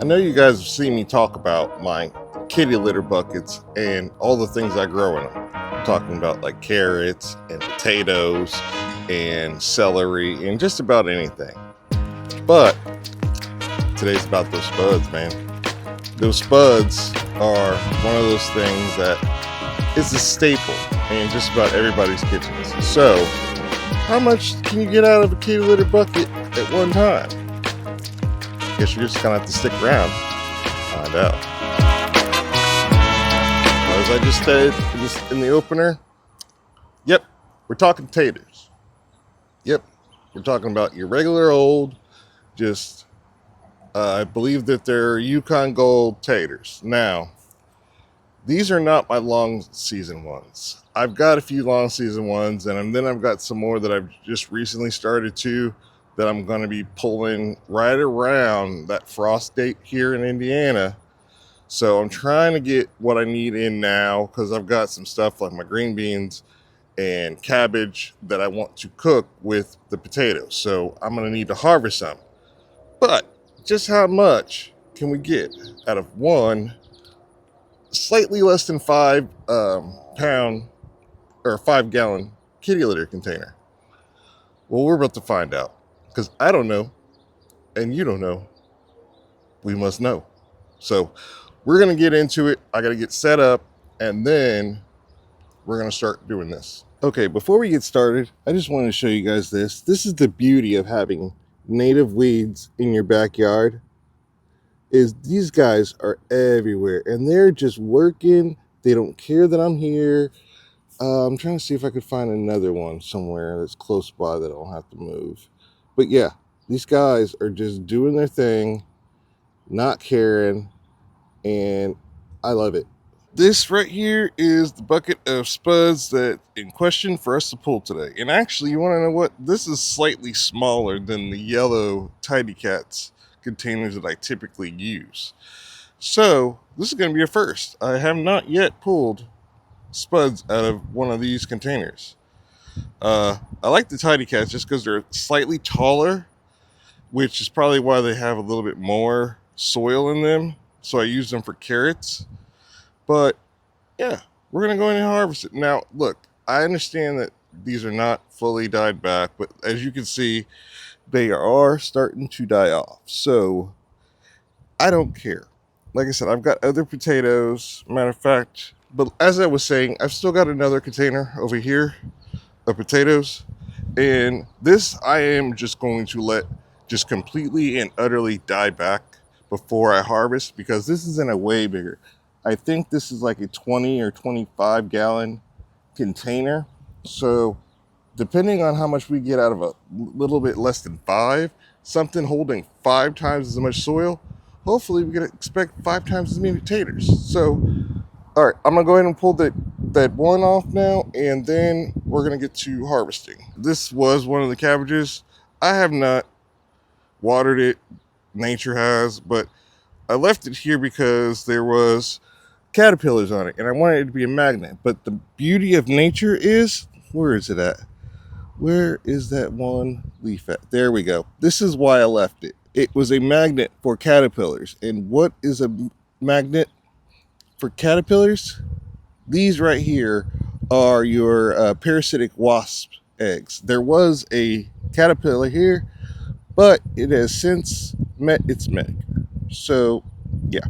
I know you guys have seen me talk about my kitty litter buckets and all the things I grow in them. I'm talking about like carrots and potatoes and celery and just about anything. But today's about those spuds, man. Those spuds are one of those things that is a staple in just about everybody's kitchens. So, how much can you get out of a kitty litter bucket at one time? Guess you're just gonna have to stick around to find out. As I just said in the opener, yep, we're talking taters. Yep, we're talking about your regular old, just I believe that they're Yukon Gold taters. Now, these are not my long season ones. I've got a few long season ones, and then I've got some more that I've just recently started to that I'm going to be pulling right around that frost date here in Indiana. So I'm trying to get what I need in now because I've got some stuff like my green beans and cabbage that I want to cook with the potatoes. So I'm going to need to harvest some. But just how much can we get out of one slightly less than 5 pound or 5 gallon kitty litter container? Well, we're about to find out because I don't know and you don't know. We must know. So we're going to get into it. I got to get set up and then we're going to start doing this. Okay, before we get started, I just wanted to show you guys this. This is the beauty of having native weeds in your backyard. Is these guys are everywhere and they're just working. They don't care that I'm here. I'm trying to see if I could find another one somewhere that's close by that I don't have to move. But yeah, these guys are just doing their thing, not caring, and I love it. This right here is the bucket of spuds that in question for us to pull today. And actually, you want to know what? This is slightly smaller than the yellow Tidy Cats containers that I typically use. So this is going to be a first. I have not yet pulled spuds out of one of these containers. I like the Tidy Cats just because they're slightly taller, which is probably why they have a little bit more soil in them. So I use them for carrots. But yeah, we're going to go in and harvest it. Now, look, I understand that these are not fully died back, but as you can see, they are starting to die off. So I don't care. Like I said, I've got other potatoes. Matter of fact, but as I was saying, I've still got another container over here of potatoes. And this I am just going to let just completely and utterly die back before I harvest because this is in a way bigger. I think this is like a 20 or 25 gallon container. So depending on how much we get out of a little bit less than 5, something holding 5 times as much soil, hopefully we can expect 5 times as many taters. So, all right, I'm gonna go ahead and pull that one off now, and then we're gonna get to harvesting. This was one of the cabbages. I have not watered it, nature has, but I left it here because there was caterpillars on it and I wanted it to be a magnet. But the beauty of nature is, where is it at? Where is that one leaf at? There we go. This is why I left it. It was a magnet for caterpillars. And what is a magnet for caterpillars? These right here are your parasitic wasp eggs. There was a caterpillar here, but it has since met its maker. So yeah,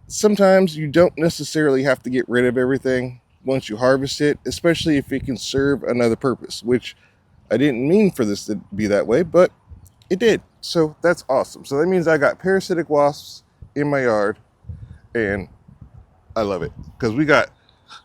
sometimes you don't necessarily have to get rid of everything once you harvest it, especially if it can serve another purpose, which I didn't mean for this to be that way, but it did. So that's awesome. So that means I got parasitic wasps in my yard and I love it because we got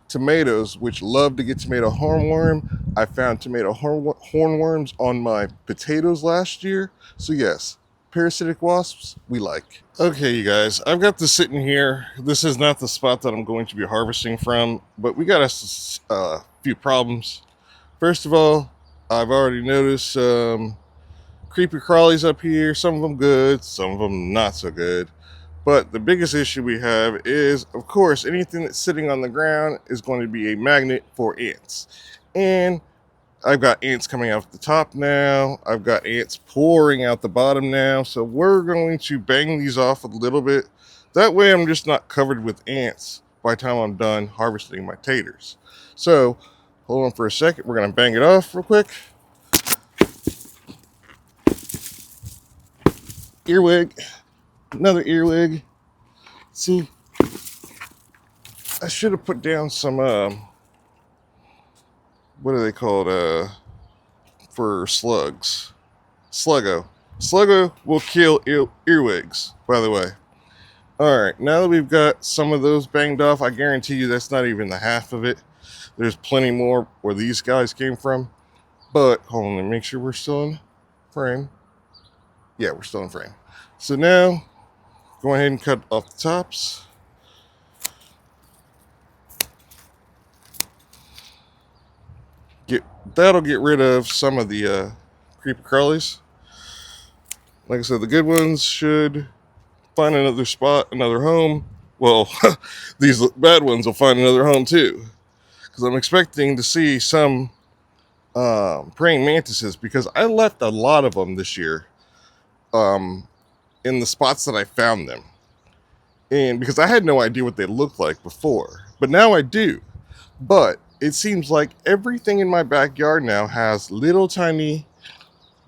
tomatoes which love to get tomato hornworm. I found tomato hornworms on my potatoes last year. So yes, parasitic wasps we like. Okay, you guys, I've got this sitting here. This is not the spot that I'm going to be harvesting from, but we got a few problems. First of all, I've already noticed creepy crawlies up here. Some of them good, some of them not so good. But the biggest issue we have is, of course, anything that's sitting on the ground is going to be a magnet for ants. And I've got ants coming out the top now. I've got ants pouring out the bottom now. So we're going to bang these off a little bit. That way I'm just not covered with ants by the time I'm done harvesting my taters. So hold on for a second. We're going to bang it off real quick. Earwig. Another earwig. See, I should have put down some, what are they called? For slugs. Sluggo. Sluggo will kill earwigs, by the way. Alright, now that we've got some of those banged off, I guarantee you that's not even the half of it. There's plenty more where these guys came from. But, hold on, let me make sure we're still in frame. Yeah, we're still in frame. So now, go ahead and cut off the tops. That'll get rid of some of the creeper crawlies. Like I said, the good ones should find another spot, another home. Well, these bad ones will find another home too. Because I'm expecting to see some praying mantises, because I left a lot of them this year in the spots that I found them. And because I had no idea what they looked like before. But now I do. But it seems like everything in my backyard now has little tiny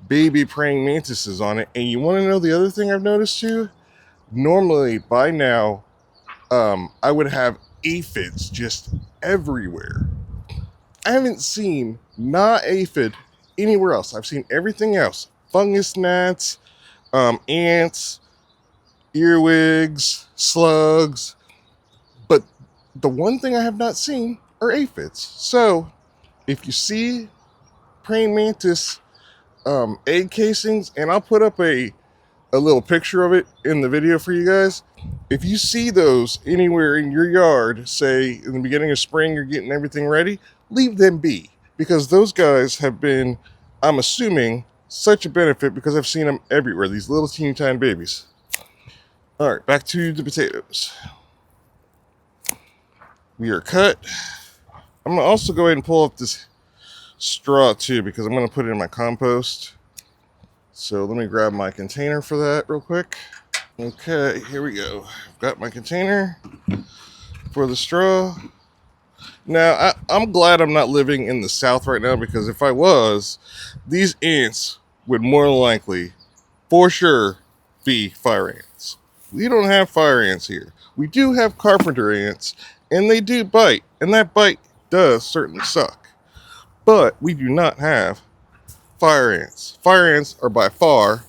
baby praying mantises on it. And you want to know the other thing I've noticed too? Normally by now, I would have aphids just everywhere. I haven't seen not aphid anywhere else. I've seen everything else. Fungus gnats, ants, earwigs, slugs. But the one thing I have not seen are aphids. So if you see praying mantis egg casings, and I'll put up a little picture of it in the video for you guys. If you see those anywhere in your yard, say in the beginning of spring, you're getting everything ready, leave them be. Because those guys have been, I'm assuming, such a benefit because I've seen them everywhere. These little teeny tiny babies. All right, back to the potatoes. We are cut. I'm going to also go ahead and pull up this straw too, because I'm going to put it in my compost. So let me grab my container for that real quick. Okay, here we go. I've got my container for the straw. Now, I'm glad I'm not living in the south right now, because if I was, these ants would more than likely, for sure, be fire ants. We don't have fire ants here. We do have carpenter ants, and they do bite, and that bite does certainly suck. But we do not have fire ants. Fire ants are by far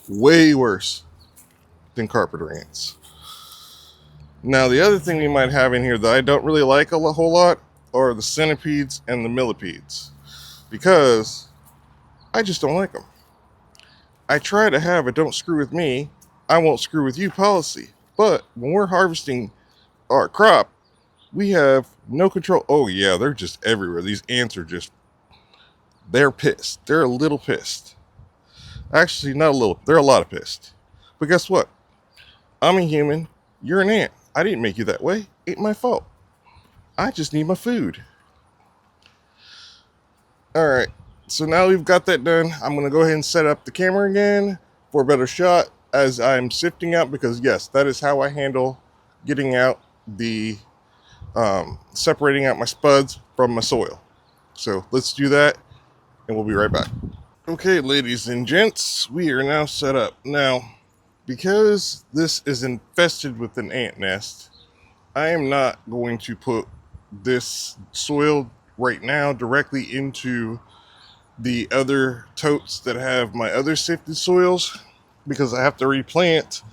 way worse than carpenter ants. Now, the other thing we might have in here that I don't really like a whole lot are the centipedes and the millipedes, because I just don't like them. I try to have a don't screw with me, I won't screw with you policy. But when we're harvesting our crop, we have no control. Oh yeah, they're just everywhere. These ants are just, they're pissed. They're a little pissed. Actually, not a little. They're a lot of pissed. But guess what? I'm a human. You're an ant. I didn't make you that way. Ain't my fault. I just need my food. Alright. So now we've got that done. I'm going to go ahead and set up the camera again for a better shot as I'm sifting out. Because yes, that is how I handle getting out the, separating out my spuds from my soil. So let's do that. And we'll be right back. Okay, ladies and gents, we are now set up. Now, because this is infested with an ant nest, I am not going to put this soil right now directly into the other totes that have my other sifted soils, because I have to replant,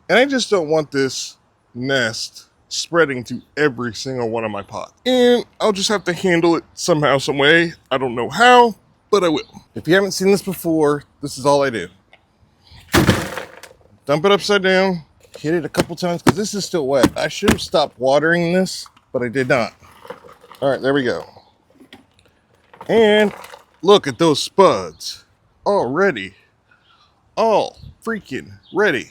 and I just don't want this nest spreading to every single one of my pots. And I'll just have to handle it somehow, some way. I don't know how, but I will. If you haven't seen this before, this is all I do. Dump it upside down, hit it a couple times, because this is still wet. I should have stopped watering this, but I did not. All right, there we go. And look at those spuds. Already. All freaking ready.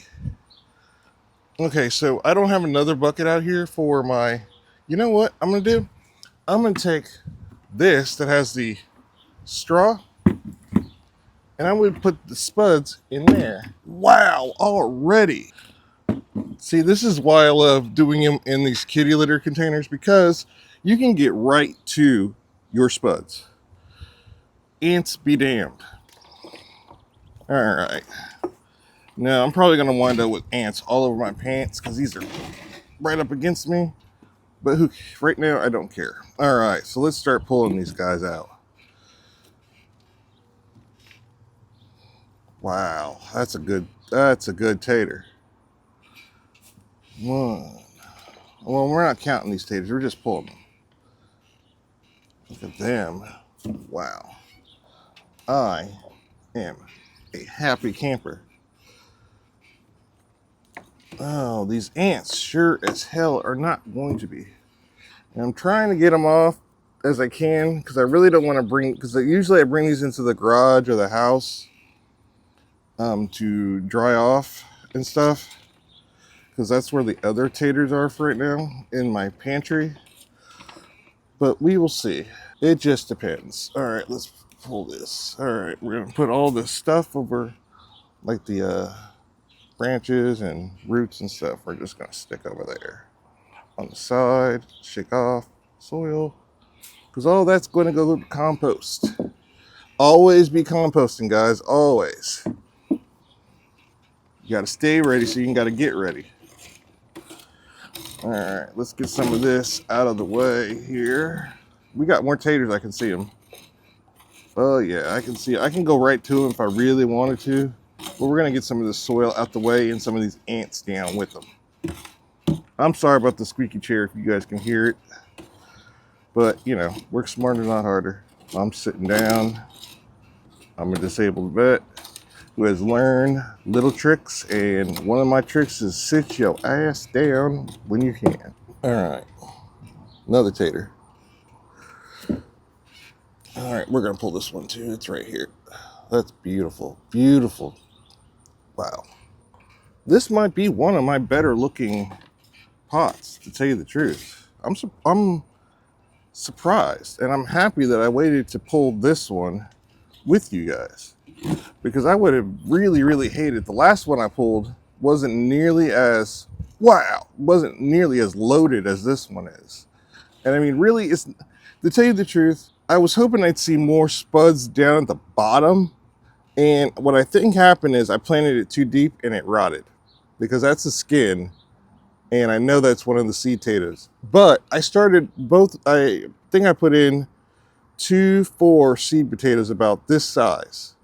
Okay, so I don't have another bucket out here for my, you know what I'm going to do? I'm going to take this that has the straw, and I'm going to put the spuds in there. Wow, already. See, this is why I love doing them in these kitty litter containers, because you can get right to your spuds. Ants be damned. All right. Now, I'm probably going to wind up with ants all over my pants because these are right up against me. But right now, I don't care. All right, so let's start pulling these guys out. Wow, that's a good tater. One. Well, we're not counting these taters. We're just pulling them. Look at them. Wow. I am a happy camper. Oh, these ants sure as hell are not going to be. And I'm trying to get them off as I can because I really don't want to bring, because usually I bring these into the garage or the house to dry off and stuff, because that's where the other taters are for right now, in my pantry. But we will see. It just depends. All right, let's pull this. All right, we're gonna put all this stuff over, like the branches and roots and stuff. We're just gonna stick over there on the side, shake off soil, because all that's going to go to compost. Always be composting, guys, always. You got to stay ready, so you got to get ready. All right, let's get some of this out of the way here. We got more taters. I can see them. Oh yeah, I can see. I can go right to them if I really wanted to. But we're gonna get some of this soil out the way and some of these ants down with them. I'm sorry about the squeaky chair if you guys can hear it. But you know, work smarter, not harder. I'm sitting down. I'm a disabled vet who has learned little tricks, and one of my tricks is sit your ass down when you can. All right, another tater. All right, we're gonna pull this one too. It's right here. That's beautiful, beautiful. Wow. This might be one of my better looking pots, to tell you the truth. I'm surprised, and I'm happy that I waited to pull this one with you guys, because I would have really hated the last one I pulled. Wasn't nearly as loaded as this one is. And I mean, really, it's, to tell you the truth, I was hoping I'd see more spuds down at the bottom, and what I think happened is I planted it too deep and it rotted, because that's the skin, and I know that's one of the seed potatoes. But I started both, I think I put in 4 seed potatoes about this size.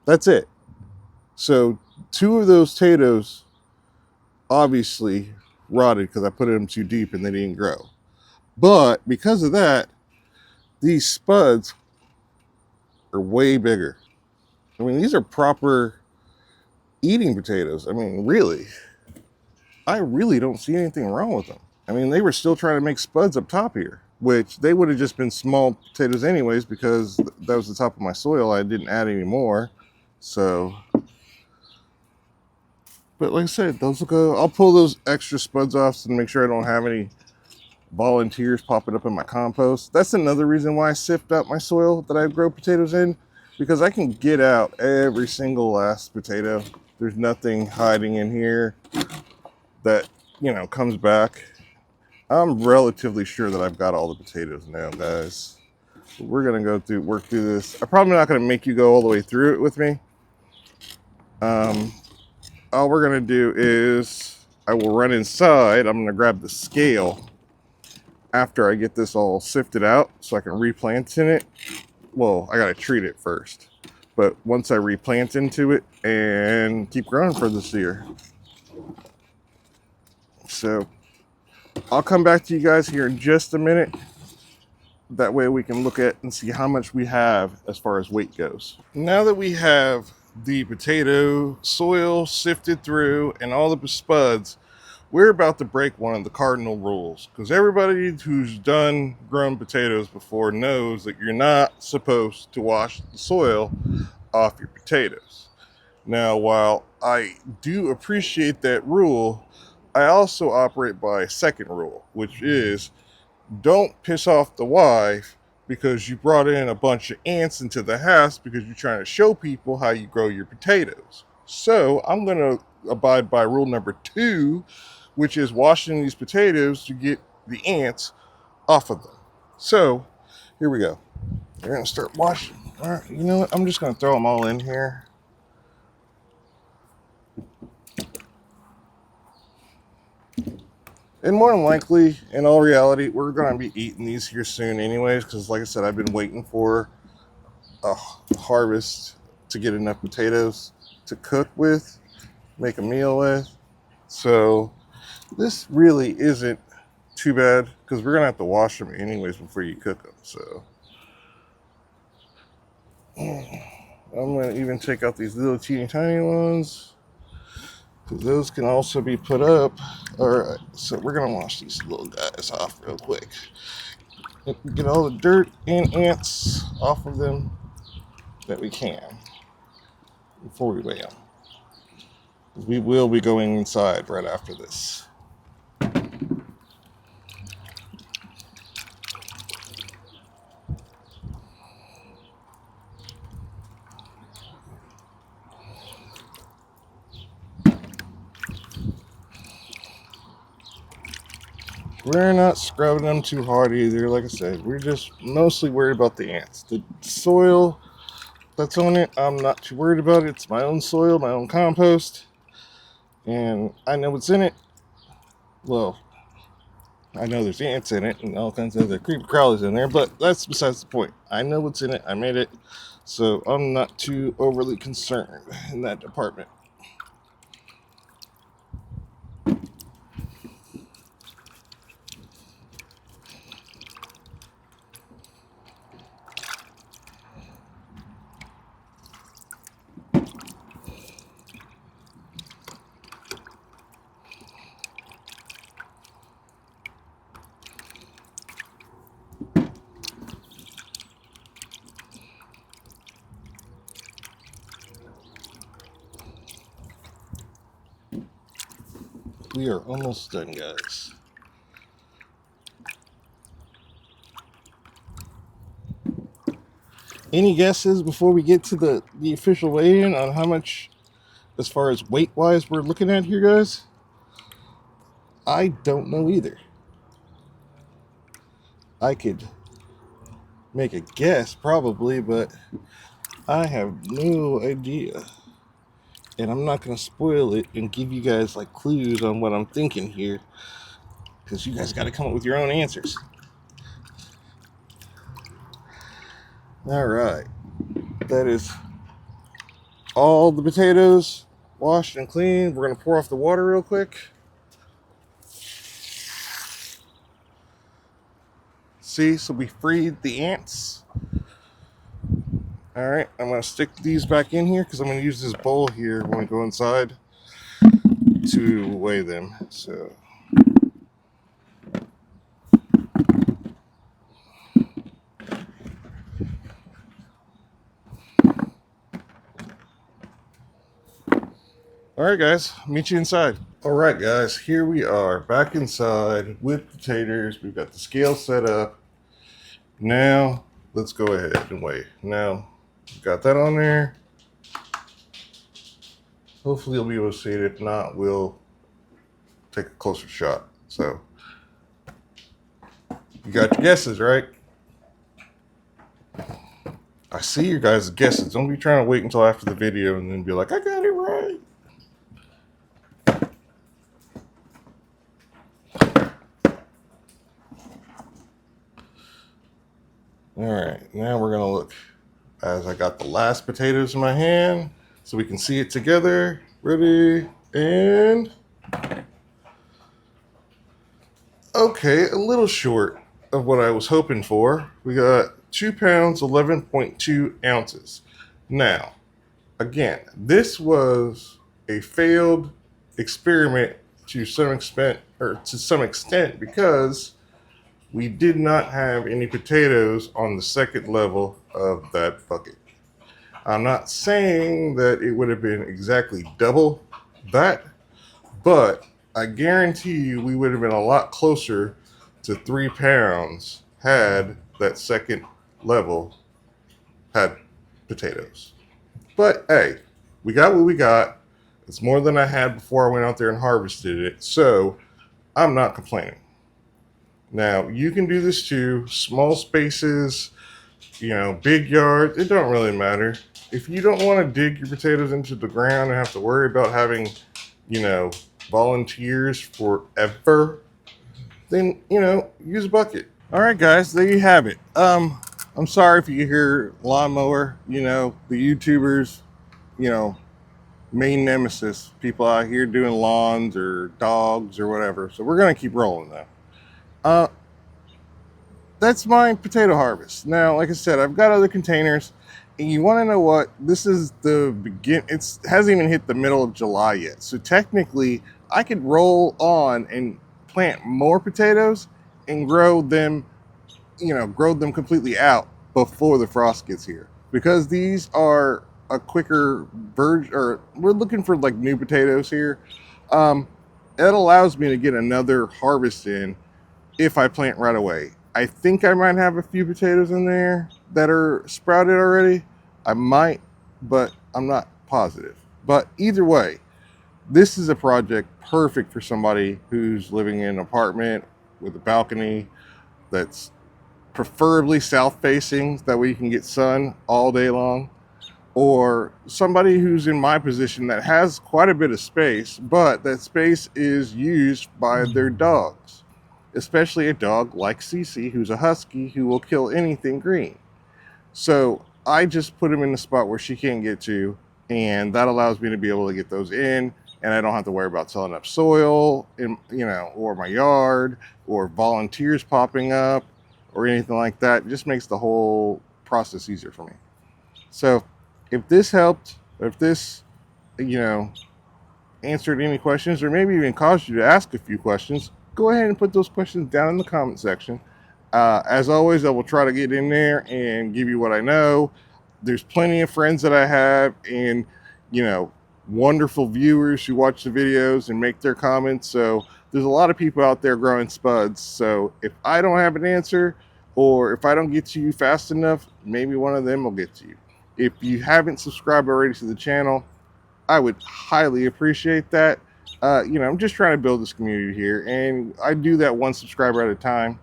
That's it. So 2 of those potatoes obviously rotted because I put them too deep and they didn't grow. But because of that, these spuds are way bigger. I mean, these are proper eating potatoes. I mean, really, I really don't see anything wrong with them. I mean, they were still trying to make spuds up top here, which they would have just been small potatoes anyways, because that was the top of my soil. I didn't add any more. So, but like I said, those will go. I'll pull those extra spuds off to make sure I don't have any volunteers popping up in my compost. That's another reason why I sift out my soil that I grow potatoes in, because I can get out every single last potato. There's nothing hiding in here that, you know, comes back. I'm relatively sure that I've got all the potatoes now, guys. We're gonna work through this. I'm probably not gonna make you go all the way through it with me. All we're gonna do is I will run inside. I'm gonna grab the scale after I get this all sifted out so I can replant in it. Well, I gotta treat it first, but once I replant into it and keep growing for this year. So I'll come back to you guys here in just a minute. That way we can look at and see how much we have as far as weight goes. Now that we have the potato soil sifted through and all the spuds, we're about to break one of the cardinal rules, because everybody who's done grown potatoes before knows that you're not supposed to wash the soil off your potatoes. Now, while I do appreciate that rule, I also operate by a second rule, which is don't piss off the wife because you brought in a bunch of ants into the house because you're trying to show people how you grow your potatoes. So I'm going to abide by rule number 2, which is washing these potatoes to get the ants off of them. So here we go. We're going to start washing. All right, you know what? I'm just going to throw them all in here. And more than likely, in all reality, we're going to be eating these here soon anyways, because like I said, I've been waiting for a harvest to get enough potatoes to cook with, make a meal with. So this really isn't too bad, because we're going to have to wash them anyways before you cook them. So I'm going to even take out these little teeny tiny ones, because those can also be put up. All right, so we're going to wash these little guys off real quick. Get all the dirt and ants off of them that we can before we weigh them. We will be going inside right after this. We're not scrubbing them too hard either. Like I said, we're just mostly worried about the ants. The soil that's on it, I'm not too worried about it. It's my own soil, my own compost. And I know what's in it. Well, I know there's ants in it and all kinds of other creepy crawlies in there, but that's besides the point. I know what's in it. I made it. So I'm not too overly concerned in that department. We are almost done, guys. Any guesses before we get to the official weigh-in on how much, as far as weight-wise, we're looking at here, guys? I don't know either. I could make a guess, probably, but I have no idea. And I'm not going to spoil it and give you guys, like, clues on what I'm thinking here, because you guys got to come up with your own answers. All right. That is all the potatoes washed and cleaned. We're going to pour off the water real quick. See, so we freed the ants. All right, I'm going to stick these back in here because I'm going to use this bowl here when we go inside to weigh them. So all right, guys, meet you inside. All right, guys, here we are back inside with the Taters. We've got the scale set up. Now let's go ahead and weigh. Now we've got that on there. Hopefully you'll be able to see it. If not, we'll take a closer shot. So you got your guesses, right? I see your guys' guesses. Don't be trying to wait until after the video and then be like, I got it right. All right, now we're gonna look as I got the last potatoes in my hand so we can see it together. Ready, and okay, a little short of what I was hoping for. We got 2 pounds, 11.2 ounces. Now, again, this was a failed experiment to some extent because we did not have any potatoes on the second level of that bucket. I'm not saying that it would have been exactly double that, but I guarantee you we would have been a lot closer to 3 pounds had that second level had potatoes. But hey, we got what we got. It's more than I had before I went out there and harvested it. So I'm not complaining. Now, you can do this too. Small spaces, big yards, it don't really matter. If you don't want to dig your potatoes into the ground and have to worry about having, volunteers forever, then, use a bucket. All right, guys, there you have it. I'm sorry if you hear lawnmower, the YouTubers, main nemesis, people out here doing lawns or dogs or whatever. So we're going to keep rolling though. That's my potato harvest. Now, like I said, I've got other containers, and you want to know what? This is the it hasn't even hit the middle of July yet. So technically, I could roll on and plant more potatoes and grow them completely out before the frost gets here. Because these are a quicker version, or we're looking for like new potatoes here. It allows me to get another harvest in if I plant right away. I think I might have a few potatoes in there that are sprouted already. I might, but I'm not positive. But either way, this is a project perfect for somebody who's living in an apartment with a balcony that's preferably south facing, that way you can get sun all day long. Or somebody who's in my position that has quite a bit of space, but that space is used by their dogs. Especially a dog like Cece, who's a husky, who will kill anything green. So I just put him in the spot where she can't get to, and that allows me to be able to get those in, and I don't have to worry about tilling up soil, or my yard, or volunteers popping up, or anything like that. It just makes the whole process easier for me. So if this helped, if this, answered any questions, or maybe even caused you to ask a few questions, go ahead and put those questions down in the comment section. As always, I will try to get in there and give you what I know. There's plenty of friends that I have, and wonderful viewers who watch the videos and make their comments. So there's a lot of people out there growing spuds. So if I don't have an answer, or if I don't get to you fast enough, maybe one of them will get to you. If you haven't subscribed already to the channel, I would highly appreciate that. I'm just trying to build this community here, and I do that one subscriber at a time.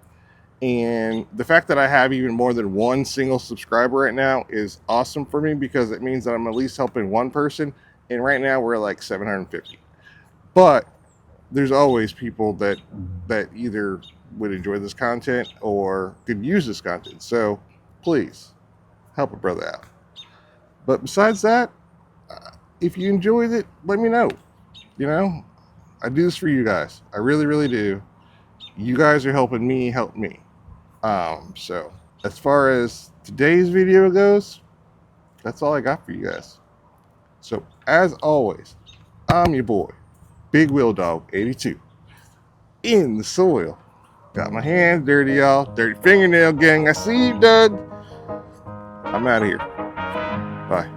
And the fact that I have even more than one single subscriber right now is awesome for me, because it means that I'm at least helping one person. And right now we're like 750. But there's always people that either would enjoy this content or could use this content. So please help a brother out. But besides that, if you enjoyed it, let me know. I do this for you guys. I really, really do. You guys are helping me help me. So as far as today's video goes, that's all I got for you guys. So as always, I'm your boy, Big Wheel Dog 82, in the soil. Got my hands dirty, y'all. Dirty fingernail gang. I see you, Doug. I'm out of here. Bye.